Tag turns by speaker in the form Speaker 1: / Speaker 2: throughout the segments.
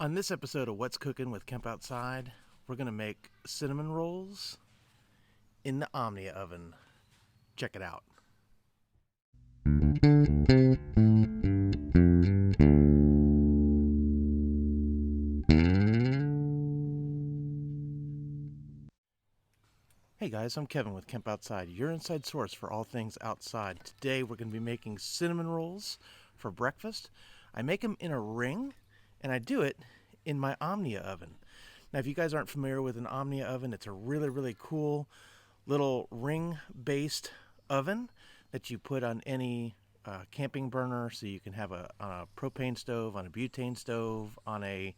Speaker 1: On this episode of What's Cooking with Kemp Outside, we're going to make cinnamon rolls in the Omnia Oven. Check it out. Hey guys, I'm Kevin with Kemp Outside, your inside source for all things outside. Today we're going to be making cinnamon rolls for breakfast. I make them in a ring, and I do it in my Omnia Oven. Now, if you guys aren't familiar with an Omnia Oven, it's a really cool little ring-based oven that you put on any camping burner, so you can have on a propane stove, on a butane stove, on a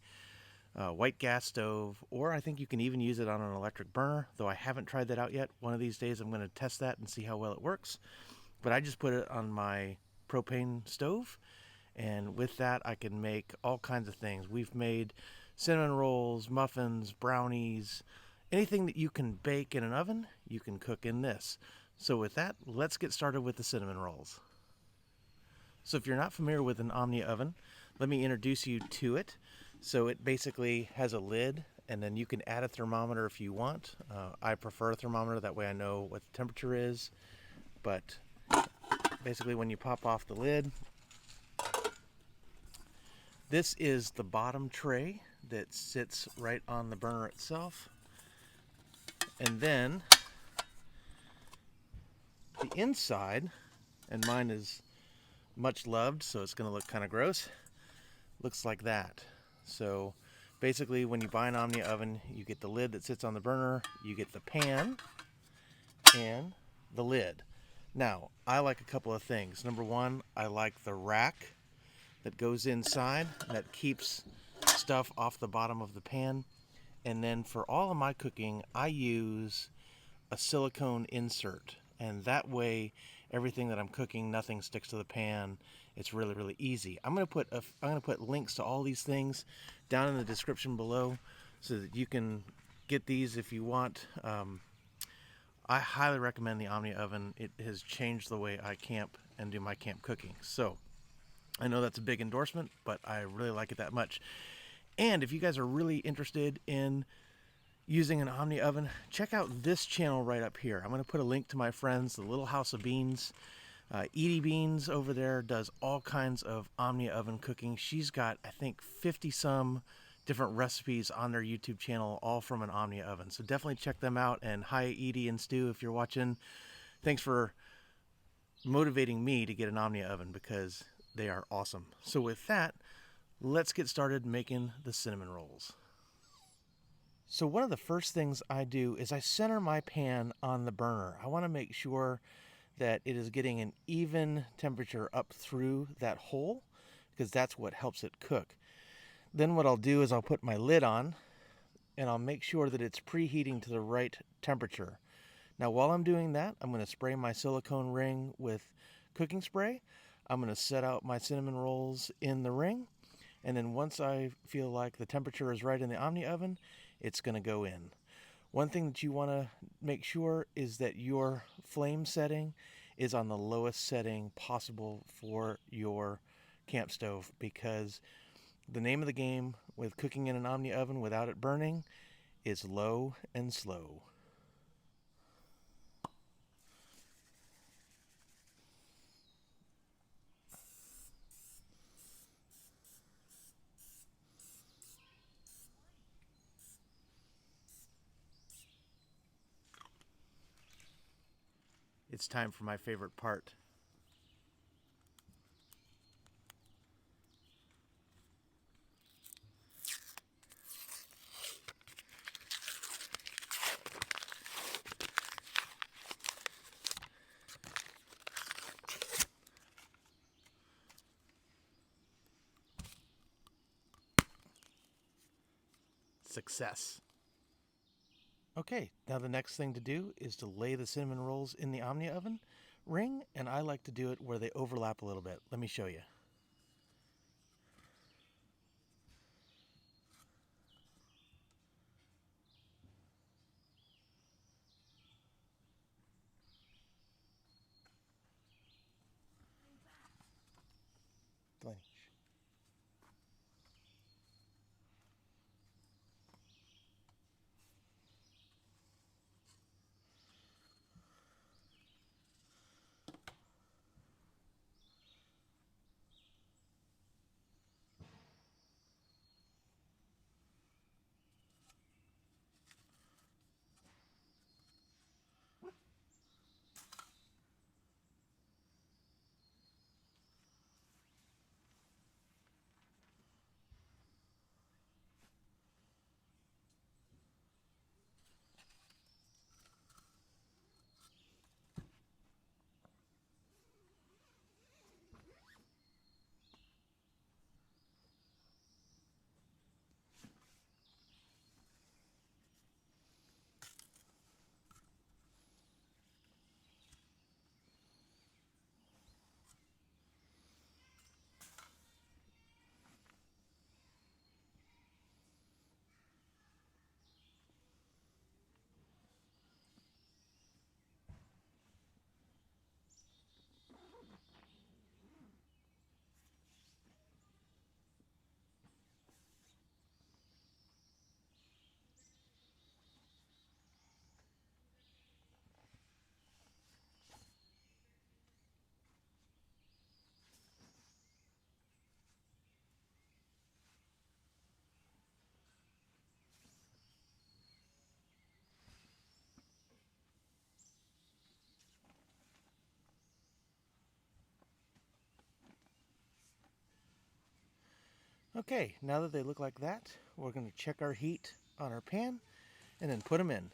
Speaker 1: white gas stove, or I think you can even use it on an electric burner, though I haven't tried that out yet. One of these days I'm going to test that and see how well it works. But I just put it on my propane stove, and with that I can make all kinds of things. We've made cinnamon rolls, muffins, brownies, anything that you can bake in an oven, you can cook in this. So with that, let's get started with the cinnamon rolls. So if you're not familiar with an Omnia Oven, let me introduce you to it. So it basically has a lid, and then you can add a thermometer if you want. I prefer a thermometer, that way I know what the temperature is. But basically when you pop off the lid, this is the bottom tray that sits right on the burner itself. And then the inside, and mine is much loved, so it's going to look kind of gross, looks like that. So basically when you buy an Omnia Oven, you get the lid that sits on the burner, you get the pan, and the lid. Now, I like a couple of things. Number one, I like the rack that goes inside that keeps stuff off the bottom of the pan. And then for all of my cooking, I use a silicone insert, and that way everything that I'm cooking, nothing sticks to the pan. It's really easy. I'm going to put links to all these things down in the description below so that you can get these if you want. I highly recommend the Omnia Oven. It has changed the way I camp and do my camp cooking. So I know that's a big endorsement, but I really like it that much. And if you guys are really interested in using an Omnia Oven, check out this channel right up here. I'm going to put a link to my friends, the Little House of Beans. Edie Beans over there does all kinds of Omnia Oven cooking. She's got, I think, 50 some different recipes on their YouTube channel, all from an Omnia Oven. So definitely check them out. And hi, Edie and Stu, if you're watching. Thanks for motivating me to get an Omnia Oven because they are awesome. So with that, let's get started making the cinnamon rolls. So one of the first things I do is I center my pan on the burner. I want to make sure that it is getting an even temperature up through that hole, because that's what helps it cook. Then what I'll do is I'll put my lid on, and I'll make sure that it's preheating to the right temperature. Now while I'm doing that, I'm going to spray my silicone ring with cooking spray. I'm going to set out my cinnamon rolls in the ring, and then once I feel like the temperature is right in the Omnia Oven, it's going to go in. One thing that you want to make sure is that your flame setting is on the lowest setting possible for your camp stove, because the name of the game with cooking in an Omnia Oven without it burning is low and slow. It's time for my favorite part. Success. Okay, now the next thing to do is to lay the cinnamon rolls in the Omnia Oven ring, and I like to do it where they overlap a little bit. Let me show you. Blanche. Okay, now that they look like that, we're going to check our heat on our pan and then put them in.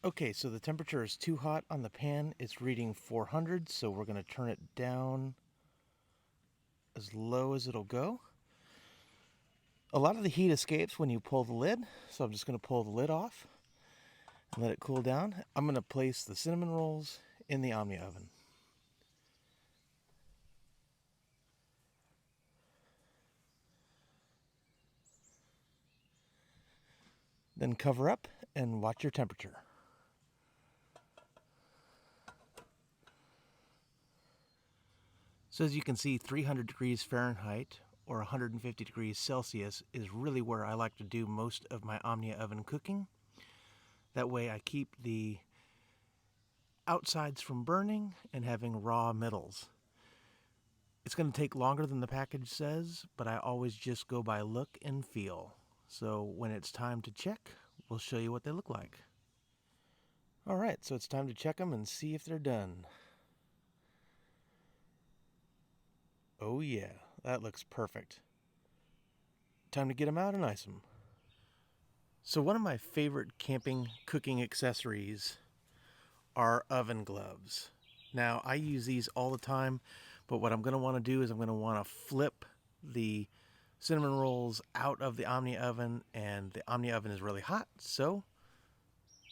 Speaker 1: Okay, so the temperature is too hot on the pan. It's reading 400, so we're going to turn it down as low as it'll go. A lot of the heat escapes when you pull the lid, so I'm just going to pull the lid off and let it cool down. I'm going to place the cinnamon rolls in the Omnia oven. Then cover up and watch your temperature. So as you can see, 300 degrees Fahrenheit or 150 degrees Celsius is really where I like to do most of my Omnia oven cooking. That way I keep the outsides from burning and having raw middles. It's going to take longer than the package says, but I always just go by look and feel. So when it's time to check, we'll show you what they look like. Alright, so it's time to check them and see if they're done. Oh yeah, that looks perfect. Time to get them out and ice them. So one of my favorite camping cooking accessories are oven gloves. Now I use these all the time, but what I'm going to want to do is I'm going to want to flip the cinnamon rolls out of the Omnia oven, and the Omnia oven is really hot, so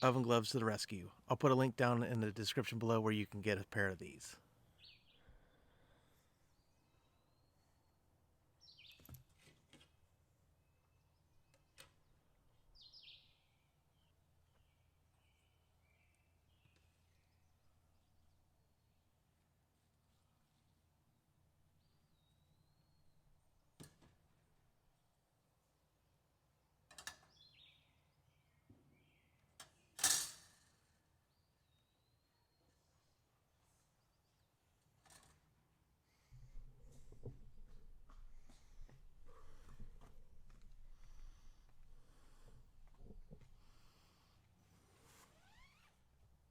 Speaker 1: oven gloves to the rescue. I'll put a link down in the description below where you can get a pair of these.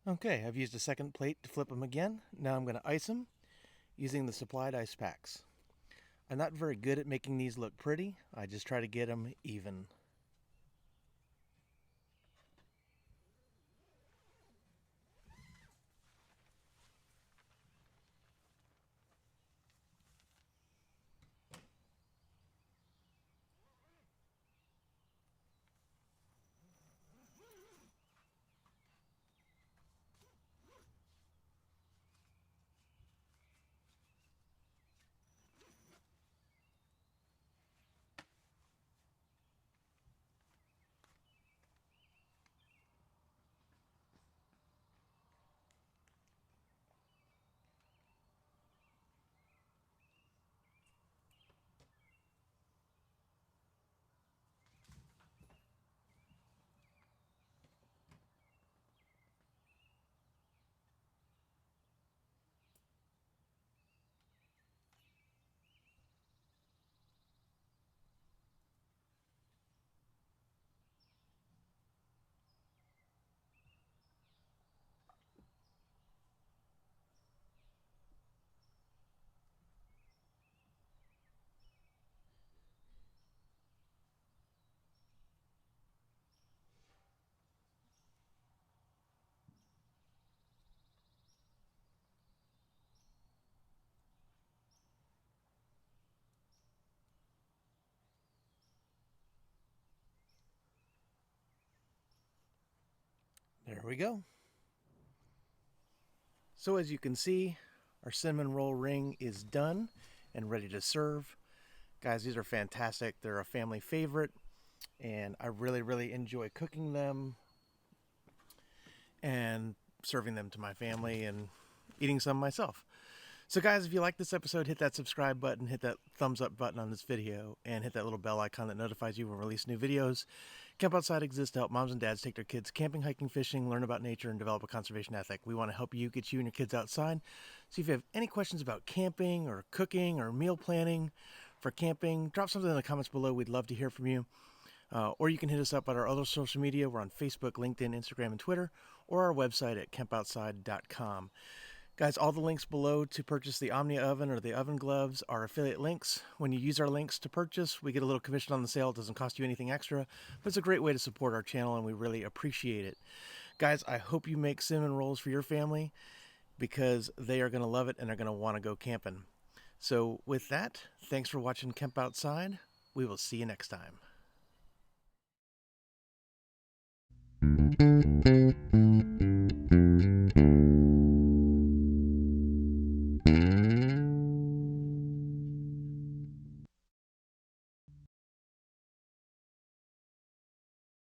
Speaker 1: Okay, I've used a second plate to flip them again. Now I'm going to ice them using the supplied ice packs. I'm not very good at making these look pretty. I just try to get them even. There we go. So as you can see, our cinnamon roll ring is done and ready to serve. Guys, these are fantastic. They're a family favorite, and I really enjoy cooking them and serving them to my family and eating some myself. So guys, if you like this episode, hit that subscribe button, hit that thumbs up button on this video, and hit that little bell icon that notifies you when we release new videos. Camp Outside exists to help moms and dads take their kids camping, hiking, fishing, learn about nature, and develop a conservation ethic. We want to help you get you and your kids outside. So if you have any questions about camping or cooking or meal planning for camping, drop something in the comments below. We'd love to hear from you. Or you can hit us up at our other social media. We're on Facebook, LinkedIn, Instagram, and Twitter, or our website at campoutside.com. Guys, all the links below to purchase the Omnia Oven or the oven gloves are affiliate links. When you use our links to purchase, we get a little commission on the sale. It doesn't cost you anything extra, but it's a great way to support our channel, and we really appreciate it. Guys, I hope you make cinnamon rolls for your family, because they are going to love it and are going to want to go camping. So with that, thanks for watching Kemp Outside. We will see you next time.